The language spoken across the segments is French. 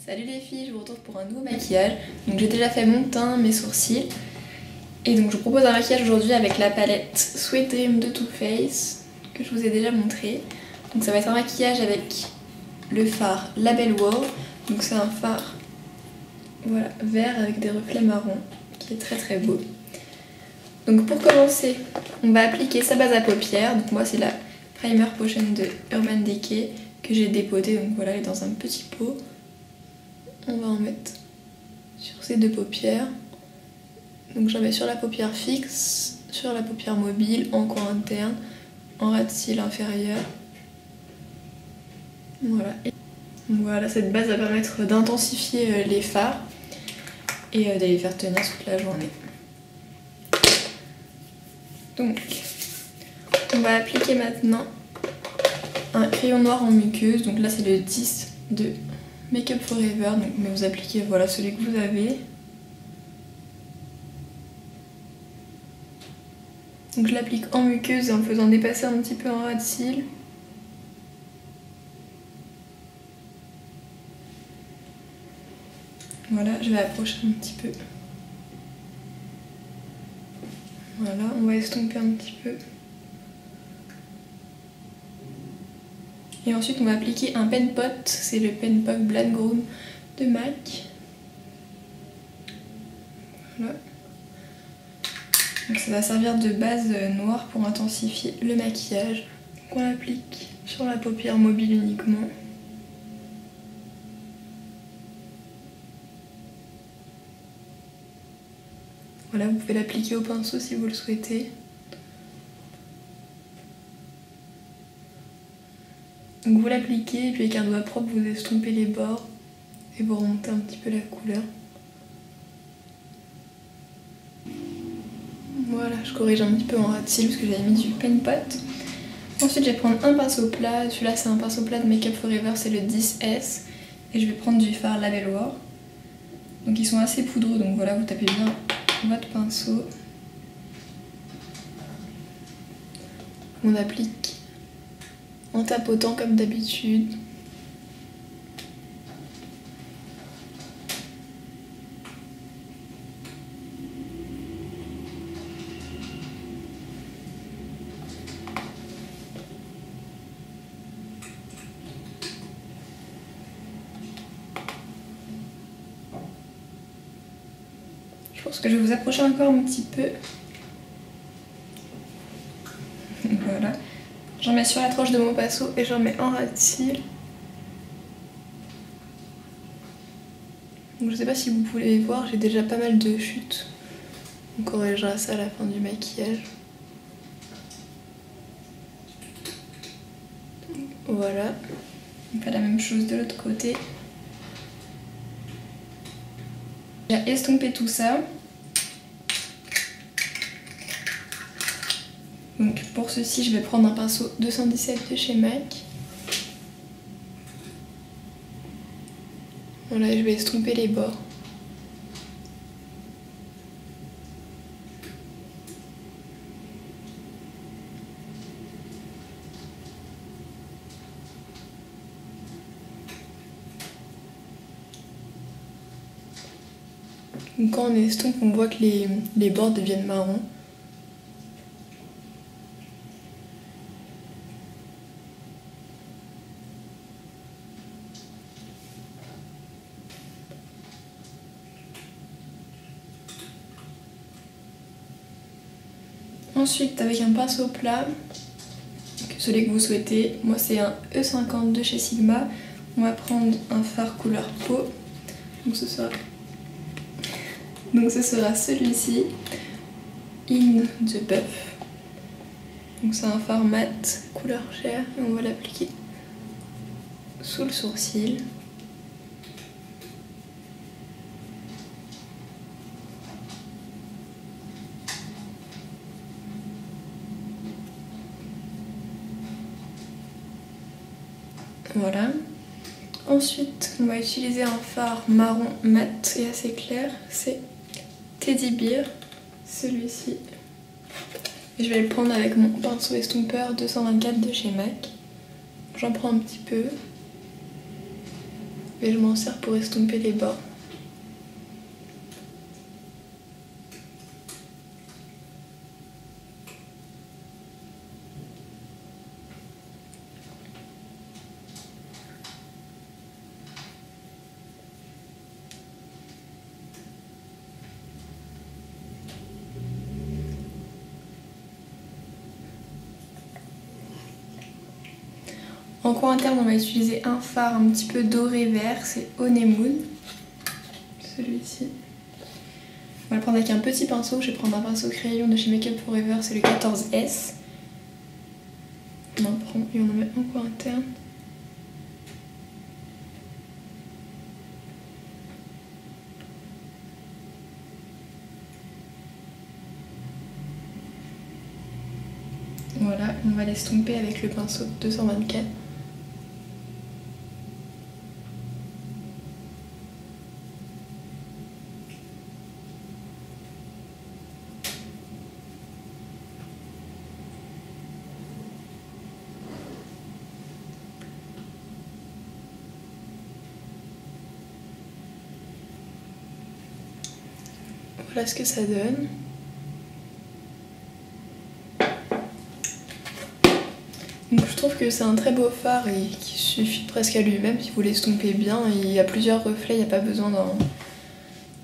Salut les filles, je vous retrouve pour un nouveau maquillage. Donc j'ai déjà fait mon teint, mes sourcils. Et donc je vous propose un maquillage aujourd'hui avec la palette Sweet Dream de Too Faced que je vous ai déjà montré. Donc ça va être un maquillage avec le fard Label Wow. Donc c'est un fard voilà, vert avec des reflets marrons qui est très très beau. Donc pour commencer, on va appliquer sa base à paupières. Donc moi c'est la Primer Potion de Urban Decay que j'ai dépotée. Donc voilà, elle est dans un petit pot. On va en mettre sur ces deux paupières. Donc j'en mets sur la paupière fixe, sur la paupière mobile, en coin interne, en ras de cils inférieur. Voilà. Voilà, cette base va permettre d'intensifier les fards et d'aller les faire tenir toute la journée. Donc, on va appliquer maintenant un crayon noir en muqueuse. Donc là, c'est le 10 de Make Up Forever. Donc, mais vous appliquez voilà, celui que vous avez. Donc je l'applique en muqueuse et en le faisant dépasser un petit peu en ras de cils. Voilà, je vais approcher un petit peu. Voilà, on va estomper un petit peu. Et ensuite on va appliquer un pen pot, c'est le pen pot Black Ground de MAC. Voilà. Donc ça va servir de base noire pour intensifier le maquillage. Donc on l'applique sur la paupière mobile uniquement. Voilà, vous pouvez l'appliquer au pinceau si vous le souhaitez. Donc vous l'appliquez et puis avec un doigt propre vous estompez les bords et vous remontez un petit peu la couleur. Voilà, je corrige un petit peu en ras de cils parce que j'avais mis du pen pot. Ensuite je vais prendre un pinceau plat, celui-là c'est un pinceau plat de Make Up Forever, c'est le 10S. Et je vais prendre du fard Label Wow. Donc ils sont assez poudreux, donc voilà, vous tapez bien votre pinceau. On applique en tapotant comme d'habitude. Je pense que je vais vous approcher encore un petit peu. Voilà. J'en mets sur la tranche de mon pinceau et j'en mets en ras de cils. Donc je sais pas si vous pouvez voir, j'ai déjà pas mal de chutes. On corrigera ça à la fin du maquillage. Voilà. On fait la même chose de l'autre côté. J'ai estompé tout ça. Donc pour ceci, je vais prendre un pinceau 217 de chez MAC. Voilà, je vais estomper les bords. Donc quand on estompe, on voit que les bords deviennent marrons. Ensuite, avec un pinceau plat, celui que vous souhaitez, moi c'est un E50 de chez Sigma, on va prendre un fard couleur peau, donc ce sera celui-ci, In the Buff. Donc c'est un fard mat couleur chair et on va l'appliquer sous le sourcil. Voilà. Ensuite, on va utiliser un fard marron mat et assez clair. C'est Teddy Bear, celui-ci. Et je vais le prendre avec mon pinceau estompeur 224 de chez MAC. J'en prends un petit peu. et je m'en sers pour estomper les bords. En coin interne, on va utiliser un fard un petit peu doré vert, c'est Honeymoon, celui-ci. On va le prendre avec un petit pinceau, je vais prendre un pinceau crayon de chez Make Up Forever, c'est le 14S. On en prend et on en met en coin interne. Voilà, on va l'estomper avec le pinceau 224. Voilà ce que ça donne. Donc je trouve que c'est un très beau fard et qui suffit presque à lui-même si vous l'estompez bien. Il y a plusieurs reflets, il n'y a pas besoin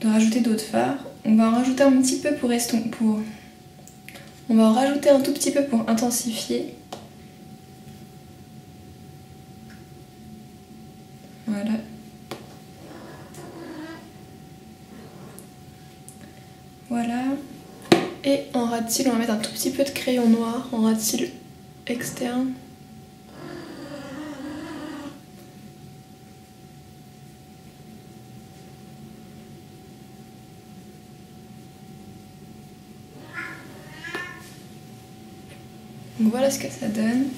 de rajouter d'autres fards. On va en rajouter un petit peu pour estomper. On va en rajouter un tout petit peu pour intensifier. Voilà. Voilà. Et en ras de cils, on va mettre un tout petit peu de crayon noir en ras de cils externe. Donc voilà ce que ça donne.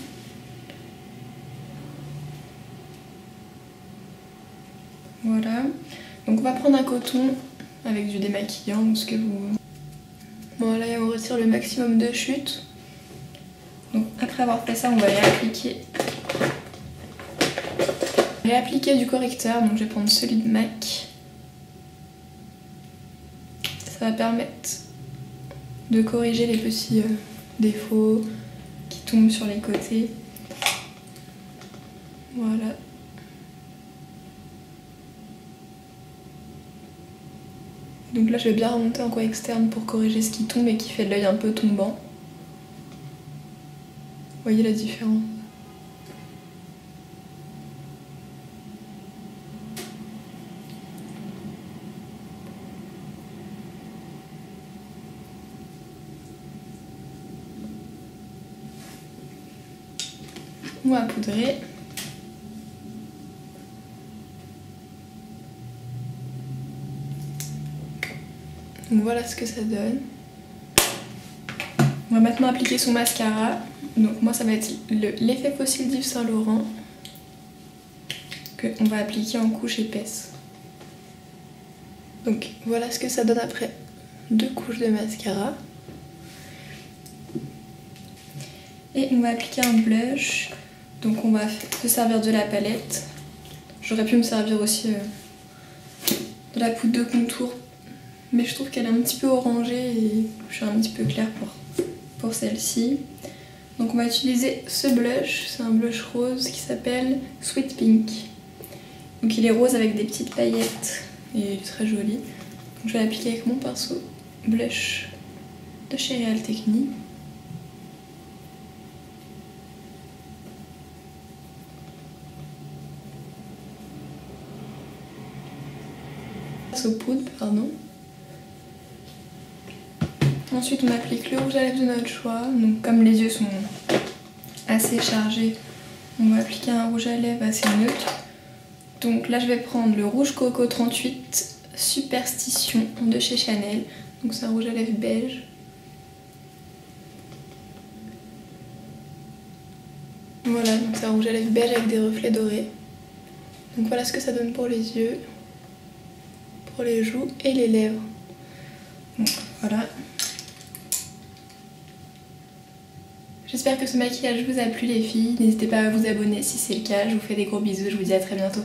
Voilà. Donc on va prendre un coton avec du démaquillant ou ce que vous... Voilà, et on retire le maximum de chute. Donc après avoir fait ça, on va réappliquer du correcteur. Donc je vais prendre celui de MAC. Ça va permettre de corriger les petits défauts qui tombent sur les côtés. Voilà. Donc là je vais bien remonter en coin externe pour corriger ce qui tombe et qui fait de l'œil un peu tombant. Vous voyez la différence? On va poudrer. Donc voilà ce que ça donne. On va maintenant appliquer son mascara. Donc moi ça va être l'effet fossile d'Yves Saint Laurent qu'on va appliquer en couche épaisse. Donc voilà ce que ça donne après 2 couches de mascara. Et on va appliquer un blush. Donc on va se servir de la palette. J'aurais pu me servir aussi de la poudre de contour, mais je trouve qu'elle est un petit peu orangée et je suis un petit peu claire pour celle-ci. Donc on va utiliser ce blush, c'est un blush rose qui s'appelle Sweet Pink. Donc il est rose avec des petites paillettes et il est très joli. Donc je vais l'appliquer avec mon pinceau blush de chez Real Technique. Au poudre, pardon. Ensuite on applique le rouge à lèvres de notre choix. Donc comme les yeux sont assez chargés, on va appliquer un rouge à lèvres assez neutre. Donc là je vais prendre le rouge coco 38 Superstition de chez Chanel. Donc c'est un rouge à lèvres beige. Voilà, donc c'est un rouge à lèvres beige avec des reflets dorés. Donc voilà ce que ça donne pour les yeux, pour les joues et les lèvres. Donc voilà. J'espère que ce maquillage vous a plu les filles. N'hésitez pas à vous abonner si c'est le cas. Je vous fais des gros bisous. Je vous dis à très bientôt.